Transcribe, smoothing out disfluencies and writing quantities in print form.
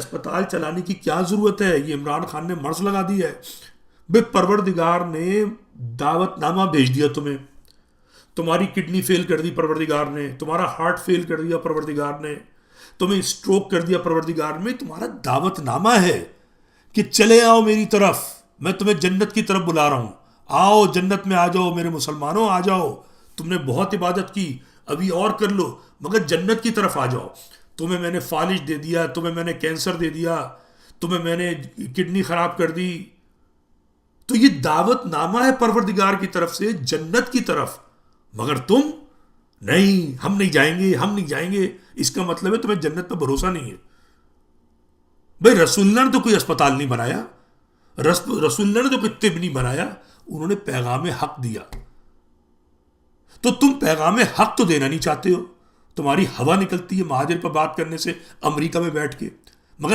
अस्पताल चलाने की क्या ज़रूरत है, ये इमरान खान ने मर्ज लगा दी है। बे परवरदिगार ने दावतनामा भेज दिया तुम्हें, तुम्हारी किडनी फेल कर दी परवरदिगार ने, तुम्हारा हार्ट फेल कर दिया परवरदिगार ने, तुम्हें स्ट्रोक कर दिया परवरदिगार ने। तुम्हारा दावतनामा है कि चले आओ मेरी तरफ, मैं तुम्हें जन्नत की तरफ बुला रहा हूं, आओ जन्नत में आ जाओ मेरे मुसलमानों, आ जाओ, तुमने बहुत इबादत की, अभी और कर लो, मगर जन्नत की तरफ आ जाओ। तुम्हें मैंने फालिज दे दिया, तुम्हें मैंने कैंसर दे दिया, तुम्हें मैंने किडनी खराब कर दी। तो ये दावतनामा है परवरदिगार की तरफ से जन्नत की तरफ, मगर तुम नहीं, हम नहीं जाएंगे, हम नहीं जाएंगे। इसका मतलब है तुम्हें जन्नत पर भरोसा नहीं है। भाई रसूलुल्लाह ने तो कोई अस्पताल नहीं बनाया, रसूलुल्लाह ने तो कोई तिब नहीं बनाया, उन्होंने पैगाम हक दिया। तो तुम पैगाम हक तो देना नहीं चाहते हो, तुम्हारी हवा निकलती है महाजिर पर बात करने से अमेरिका में बैठ के।